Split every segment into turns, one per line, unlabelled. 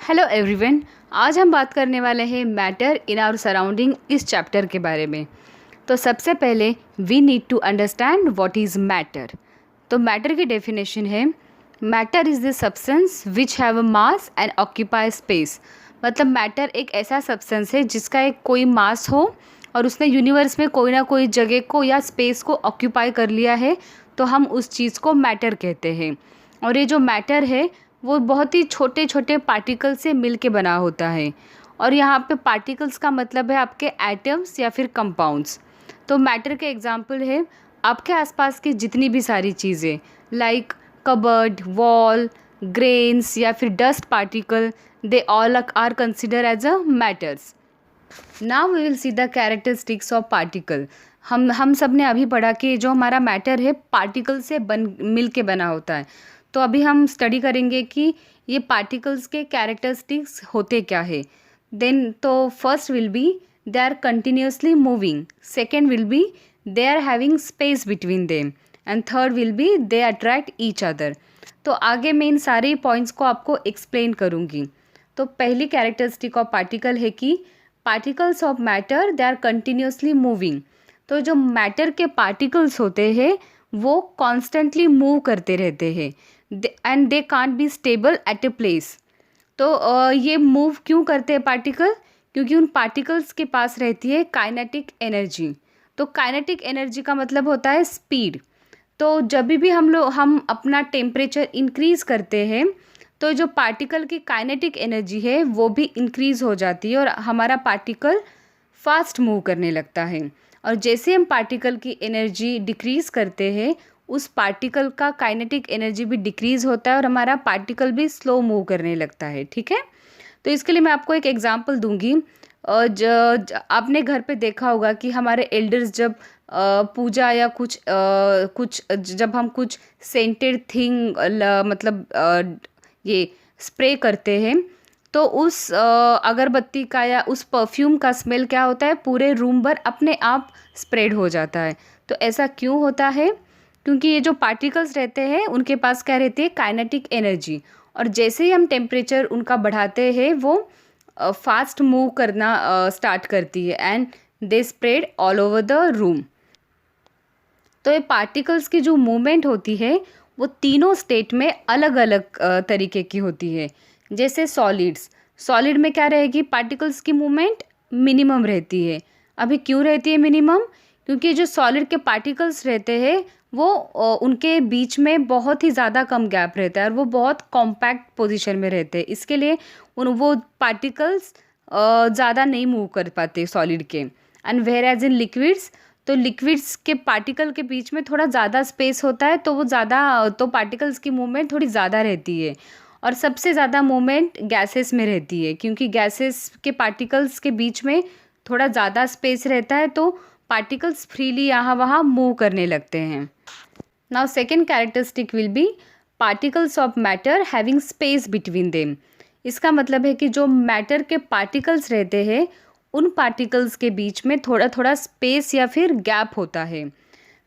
Hello everyone. आज हम बात करने वाले हैं मैटर इन आवर सराउंडिंग इस चैप्टर के बारे में। तो सबसे पहले we need to understand what is matter. तो मैटर की डेफिनेशन है matter is the substance which have a mass and occupy space. मतलब मैटर एक ऐसा सब्सटेंस है जिसका एक कोई मास हो और उसने यूनिवर्स में कोई ना कोई जगह को या स्पेस को ऑक्यूपाई कर लिया है, तो हम उस चीज़ को मैटर कहते हैं। और ये जो मैटर है वो बहुत ही छोटे छोटे पार्टिकल से मिल के बना होता है। और यहाँ पे पार्टिकल्स का मतलब है आपके एटम्स या फिर कंपाउंड्स। तो मैटर के एग्जांपल है आपके आसपास की जितनी भी सारी चीज़ें लाइक कबर्ड, वॉल, ग्रेन्स या फिर dust particle, they all are consider as a matters. Now we will see the characteristics of particle. हम सब ने अभी पढ़ा कि जो हमारा मैटर है पार्टिकल से मिल के बना होता है। तो अभी हम स्टडी करेंगे कि ये पार्टिकल्स के कैरेक्टरिस्टिक्स होते क्या है। देन तो first will be they are continuously moving, second will be they are having space between them, and third will be they attract each other. तो आगे मैं इन सारे पॉइंट्स को आपको एक्सप्लेन करूँगी। तो पहली कैरेक्टरिस्टिक ऑफ पार्टिकल है कि particles of matter they are continuously moving. तो जो मैटर के पार्टिकल्स होते हैं वो कॉन्स्टेंटली मूव करते रहते हैं and they can't be stable at a place. तो ये मूव क्यों करते हैं पार्टिकल? क्योंकि उन पार्टिकल्स के पास रहती है काइनेटिक एनर्जी। तो काइनेटिक एनर्जी का मतलब होता है स्पीड। तो जब भी हम अपना टेम्परेचर इंक्रीज़ करते हैं तो जो पार्टिकल की काइनेटिक एनर्जी है वो भी इंक्रीज़ हो जाती है और हमारा पार्टिकल फास्ट मूव करने लगता है। और जैसे हम पार्टिकल की एनर्जी डिक्रीज़ करते हैं उस पार्टिकल का काइनेटिक एनर्जी भी डिक्रीज़ होता है और हमारा पार्टिकल भी स्लो मूव करने लगता है। ठीक है, तो इसके लिए मैं आपको एक एग्जांपल दूंगी। आपने घर पे देखा होगा कि हमारे एल्डर्स जब पूजा या कुछ जब हम कुछ सेंटेड थिंग मतलब ये स्प्रे करते हैं तो उस अगरबत्ती का या उस परफ्यूम का स्मेल क्या होता है, पूरे रूम भर अपने आप स्प्रेड हो जाता है। तो ऐसा क्यों होता है? क्योंकि ये जो पार्टिकल्स रहते हैं उनके पास क्या रहती है, काइनेटिक एनर्जी। और जैसे ही हम टेम्परेचर उनका बढ़ाते हैं वो फास्ट मूव करना स्टार्ट करती है and they spread all over the room. तो ये पार्टिकल्स की जो मूवमेंट होती है वो तीनों स्टेट में अलग अलग तरीके की होती है। जैसे सॉलिड में क्या रहेगी, पार्टिकल्स की मूवमेंट मिनिमम रहती है। अभी क्यों रहती है मिनिमम? क्योंकि जो सॉलिड के पार्टिकल्स रहते हैं वो उनके बीच में बहुत ही ज़्यादा कम गैप रहता है और वो बहुत कॉम्पैक्ट पोजीशन में रहते हैं। इसके लिए वो पार्टिकल्स ज़्यादा नहीं मूव कर पाते सॉलिड के। And whereas in liquids, तो लिक्विड्स के पार्टिकल के बीच में थोड़ा ज़्यादा स्पेस होता है तो तो पार्टिकल्स की मूवमेंट थोड़ी ज़्यादा रहती है। और सबसे ज़्यादा मूवमेंट गैसेस में रहती है क्योंकि गैसेस के पार्टिकल्स के बीच में थोड़ा ज़्यादा स्पेस रहता है तो पार्टिकल्स फ्रीली यहाँ वहाँ मूव करने लगते हैं। Now second characteristic will be particles of matter having space between them. इसका मतलब है कि जो मैटर के पार्टिकल्स रहते हैं उन पार्टिकल्स के बीच में थोड़ा थोड़ा स्पेस या फिर गैप होता है।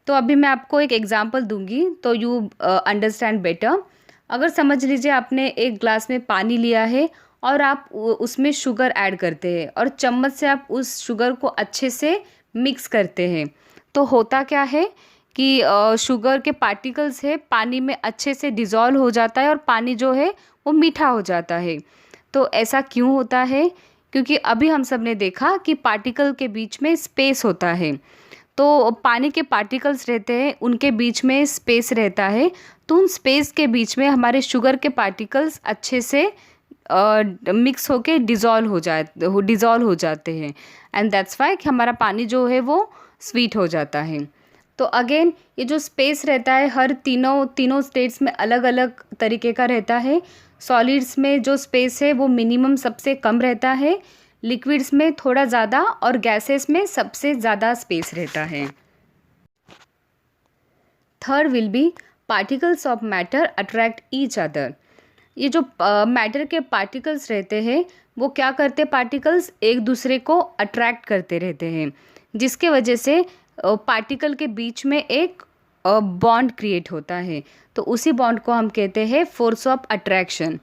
तो अभी मैं आपको एक एग्जांपल दूंगी तो यू अंडरस्टैंड बेटर। अगर समझ लीजिए आपने एक ग्लास में पानी लिया है और आप उसमें शुगर ऐड करते हैं और चम्मच से आप उस शुगर को अच्छे से मिक्स करते हैं, तो होता क्या है कि शुगर के पार्टिकल्स है पानी में अच्छे से डिज़ोल्व हो जाता है और पानी जो है वो मीठा हो जाता है। तो ऐसा क्यों होता है? क्योंकि अभी हम सब ने देखा कि पार्टिकल के बीच में स्पेस होता है। तो पानी के पार्टिकल्स रहते हैं उनके बीच में स्पेस रहता है, तो उन स्पेस के बीच में हमारे शुगर के पार्टिकल्स अच्छे से मिक्स होके डिज़ोल्व हो जाते हैं एंड दैट्स वाई कि हमारा पानी जो है वो स्वीट हो जाता है। तो अगेन ये जो स्पेस रहता है हर तीनों स्टेट्स में अलग अलग तरीके का रहता है। सॉलिड्स में जो स्पेस है वो मिनिमम सबसे कम रहता है, लिक्विड्स में थोड़ा ज़्यादा और गैसेस में सबसे ज़्यादा स्पेस रहता है। Third will B particles of matter attract each other. ये जो मैटर के पार्टिकल्स रहते हैं वो क्या करते हैं, पार्टिकल्स एक दूसरे को अट्रैक्ट करते रहते हैं जिसके वजह से पार्टिकल के बीच में एक बॉन्ड क्रिएट होता है। तो उसी बॉन्ड को हम कहते हैं फोर्स ऑफ अट्रैक्शन।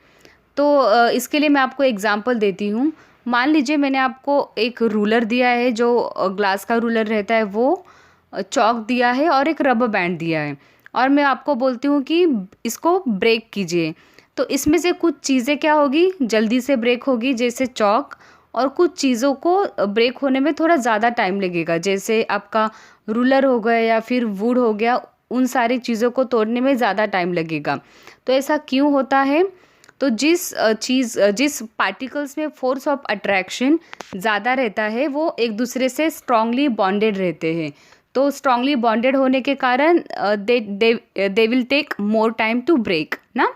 तो इसके लिए मैं आपको एग्जांपल देती हूँ। मान लीजिए मैंने आपको एक रूलर दिया है, जो ग्लास का रूलर रहता है वो, चॉक दिया है और एक रबर बैंड दिया है, और मैं आपको बोलती हूँ कि इसको ब्रेक कीजिए। तो इसमें से कुछ चीज़ें क्या होगी, जल्दी से ब्रेक होगी, जैसे चॉक, और कुछ चीज़ों को ब्रेक होने में थोड़ा ज़्यादा टाइम लगेगा, जैसे आपका रूलर हो गया या फिर वुड हो गया, उन सारी चीज़ों को तोड़ने में ज़्यादा टाइम लगेगा। तो ऐसा क्यों होता है? तो जिस पार्टिकल्स में फोर्स ऑफ अट्रैक्शन ज़्यादा रहता है वो एक दूसरे से स्ट्रांगली बॉन्डेड रहते हैं। तो स्ट्रांगली बॉन्डेड होने के कारण they will take more time to break ना।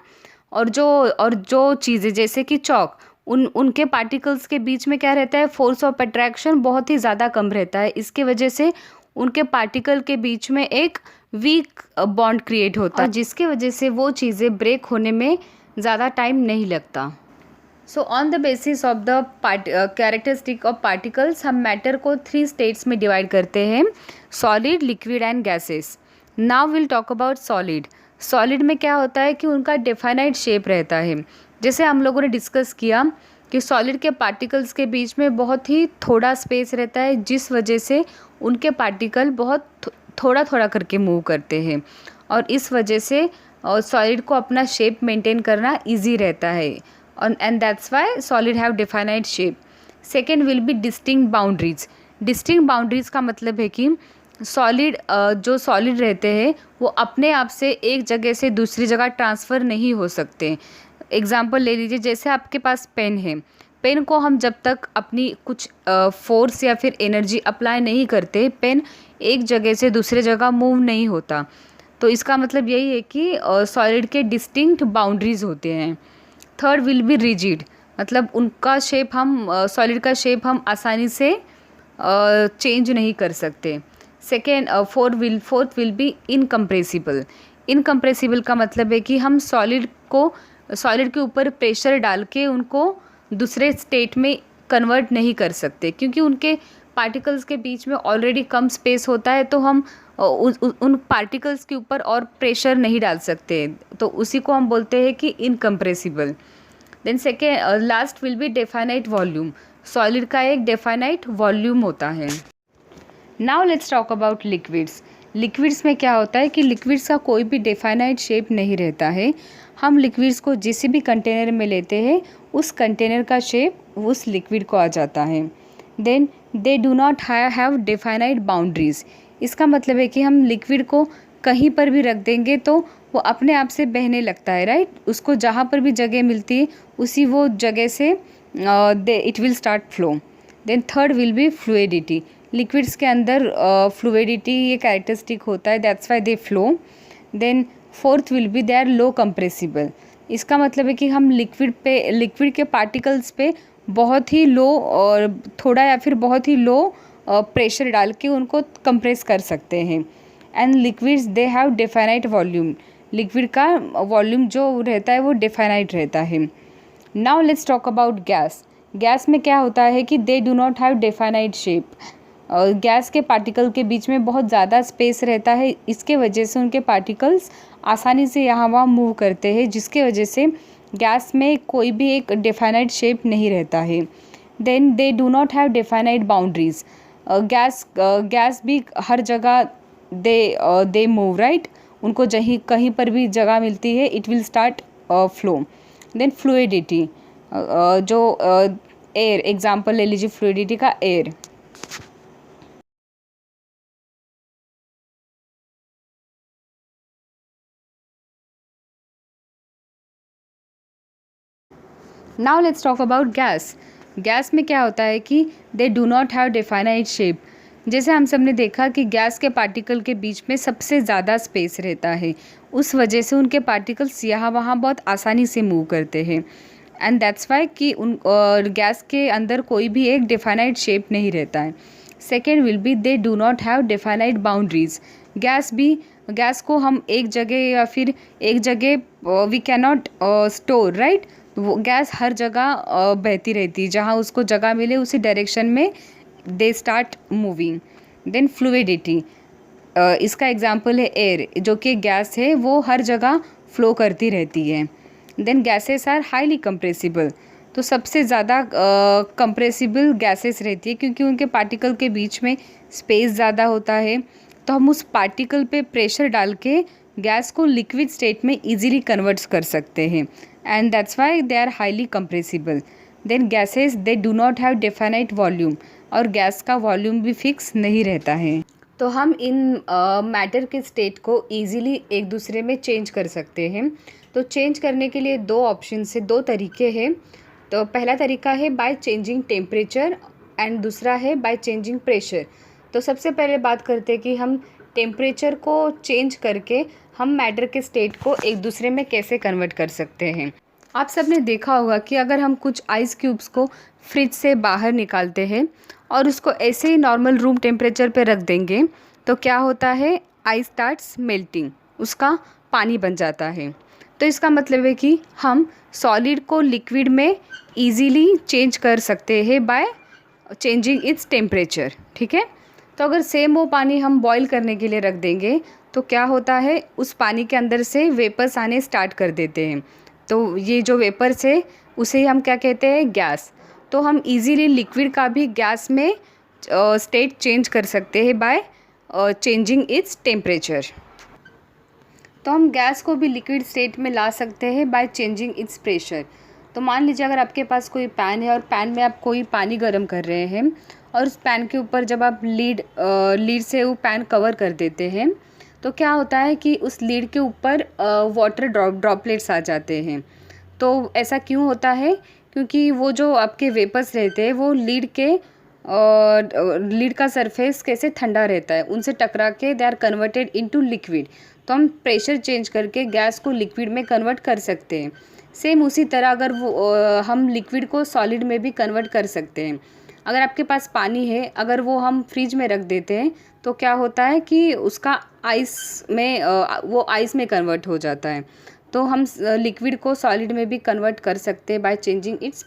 और जो चीज़ें जैसे कि चॉक, उनके पार्टिकल्स के बीच में क्या रहता है, फोर्स ऑफ अट्रैक्शन बहुत ही ज़्यादा कम रहता है। इसके वजह से उनके पार्टिकल के बीच में एक वीक बॉन्ड क्रिएट होता है, जिसके वजह से वो चीज़ें ब्रेक होने में ज़्यादा टाइम नहीं लगता। So on the basis of the characteristic of particles हम मैटर को 3 स्टेट्स में डिवाइड करते हैं, solid, liquid and gases. Now will talk about solid. Solid में क्या होता है कि उनका डिफाइनाइट शेप रहता है। जैसे हम लोगों ने डिस्कस किया कि सॉलिड के पार्टिकल्स के बीच में बहुत ही थोड़ा स्पेस रहता है, जिस वजह से उनके पार्टिकल बहुत थोड़ा थोड़ा करके मूव करते हैं, और इस वजह से सॉलिड को अपना शेप मेंटेन करना इजी रहता है, and that's why solid have definite shape. Second will B distinct boundaries. Distinct boundaries का मतलब है कि जो सॉलिड रहते हैं वो अपने आप से एक जगह से दूसरी जगह ट्रांसफ़र नहीं हो सकते। एग्जाम्पल ले लीजिए, जैसे आपके पास पेन है, पेन को हम जब तक अपनी कुछ फोर्स या फिर एनर्जी अप्लाई नहीं करते, पेन एक जगह से दूसरे जगह मूव नहीं होता। तो इसका मतलब यही है कि सॉलिड के डिस्टिंक्ट बाउंड्रीज होते हैं। थर्ड विल बी रिजिड, मतलब उनका शेप सॉलिड का शेप हम आसानी से चेंज नहीं कर सकते। Fourth will B incompressible. Incompressible का मतलब है कि हम सॉलिड के ऊपर प्रेशर डाल के उनको दूसरे स्टेट में कन्वर्ट नहीं कर सकते, क्योंकि उनके पार्टिकल्स के बीच में ऑलरेडी कम स्पेस होता है, तो हम उन पार्टिकल्स के ऊपर और प्रेशर नहीं डाल सकते, तो उसी को हम बोलते हैं कि incompressible. Then last will be definite volume. Solid का एक डेफाइनाइट वॉल्यूम होता है। Now let's talk about liquids. Liquids में क्या होता है कि लिक्विड्स का कोई भी डेफाइनाइट शेप नहीं रहता है। हम लिक्विड्स को जिस भी कंटेनर में लेते हैं उस कंटेनर का शेप उस लिक्विड को आ जाता है। Then they do not have definite boundaries. इसका मतलब है कि हम लिक्विड को कहीं पर भी रख देंगे तो वो अपने आप से बहने लगता है, राइट। उसको जहाँ पर भी जगह मिलती है उसी वो जगह से it will start flow. Then third will be fluidity. Liquids के अंदर फ्लूइडिटी ये कैरेक्टरिस्टिक होता है, that's why they flow. Then fourth will be they are low compressible. इसका मतलब है कि हम लिक्विड के पार्टिकल्स पे बहुत ही लो और थोड़ा या फिर बहुत ही लो प्रेशर डाल के उनको कंप्रेस कर सकते हैं। And liquids they have definite volume. Liquid का वॉल्यूम जो रहता है वो डेफाइनाइट रहता है। Now let's talk about gas. Gas में क्या होता है कि they do not have definite shape. Gas के पार्टिकल के बीच में बहुत ज़्यादा स्पेस रहता है, इसके वजह से उनके पार्टिकल्स आसानी से यहाँ वहाँ मूव करते हैं, जिसके वजह से गैस में कोई भी एक डेफाइनाइट शेप नहीं रहता है। Then they do not have definite boundaries. Gas भी हर जगह दे मूव, राइट। उनको कहीं पर भी जगह मिलती है it will start flow. Then fluidity, जो एयर, एग्जांपल ले लीजिए फ्लूइडिटी का air. Now let's talk about gas. Gas में क्या होता है कि they do not have definite shape. जैसे हम सब ने देखा कि गैस के पार्टिकल के बीच में सबसे ज़्यादा स्पेस रहता है, उस वजह से उनके पार्टिकल्स यहाँ वहाँ बहुत आसानी से मूव करते हैं, एंड दैट्स वाई कि गैस के अंदर कोई भी एक डेफाइनाइट शेप नहीं रहता है। Second will be they do not have definite boundaries. Gas को हम एक जगह या फिर एक जगह we can not store, right. वो गैस हर जगह बहती रहती है, जहाँ उसको जगह मिले उसी डायरेक्शन में they start moving. Then fluidity, इसका एग्जांपल है एयर, जो कि गैस है वो हर जगह फ्लो करती रहती है। Then gases are highly compressible. तो सबसे ज़्यादा कंप्रेसिबल गैसेस रहती है क्योंकि उनके पार्टिकल के बीच में स्पेस ज़्यादा होता है। तो हम उस पार्टिकल पे प्रेशर डाल के गैस को लिक्विड स्टेट में इजीली कन्वर्ट्स कर सकते हैं and that's why they are highly compressible. Then gases they do not have definite volume, और गैस का वॉल्यूम भी फिक्स नहीं रहता है। तो हम इन मैटर के स्टेट को ईज़िली एक दूसरे में चेंज कर सकते हैं। तो चेंज करने के लिए दो ऑप्शन से दो तरीके हैं। तो पहला तरीका है बाय चेंजिंग टेम्परेचर एंड दूसरा है बाय चेंजिंग प्रेशर। तो सबसे पहले बात करते हैं कि हम टेम्परेचर को चेंज करके हम मैटर के स्टेट को एक दूसरे में कैसे कन्वर्ट कर सकते हैं। आप सब ने देखा होगा कि अगर हम कुछ आइस क्यूब्स को फ्रिज से बाहर निकालते हैं और उसको ऐसे ही नॉर्मल रूम टेम्परेचर पे रख देंगे तो क्या होता है, आइस स्टार्ट्स मेल्टिंग, उसका पानी बन जाता है। तो इसका मतलब है कि हम सॉलिड को लिक्विड में इजीली चेंज कर सकते हैं बाय चेंजिंग इट्स टेम्परेचर। ठीक है, तो अगर सेम वो पानी हम बॉईल करने के लिए रख देंगे तो क्या होता है, उस पानी के अंदर से वेपर्स आने स्टार्ट कर देते हैं। तो ये जो वेपर्स है उसे हम क्या कहते हैं, गैस। तो हम इजीली लिक्विड का भी गैस में स्टेट चेंज कर सकते हैं बाय चेंजिंग इट्स टेम्परेचर। तो हम गैस को भी लिक्विड स्टेट में ला सकते हैं बाय चेंजिंग इट्स प्रेशर। तो मान लीजिए अगर आपके पास कोई पैन है और पैन में आप कोई पानी गर्म कर रहे हैं और उस पैन के ऊपर जब आप लीड से वो पैन कवर कर देते हैं तो क्या होता है कि उस लीड के ऊपर वाटर ड्रॉपलेट्स आ जाते हैं। तो ऐसा क्यों होता है, क्योंकि वो जो आपके वेपर्स रहते हैं वो लीड का सरफेस कैसे ठंडा रहता है, उनसे टकरा के they are converted into liquid. तो हम प्रेशर चेंज करके गैस को लिक्विड में कन्वर्ट कर सकते हैं। सेम उसी तरह अगर हम लिक्विड को सॉलिड में भी कन्वर्ट कर सकते हैं। अगर आपके पास पानी है, अगर वो हम फ्रिज में रख देते हैं तो क्या होता है कि उसका वो आइस में कन्वर्ट हो जाता है। तो हम लिक्विड को सॉलिड में भी कन्वर्ट कर सकते हैं बाय चेंजिंग इट्स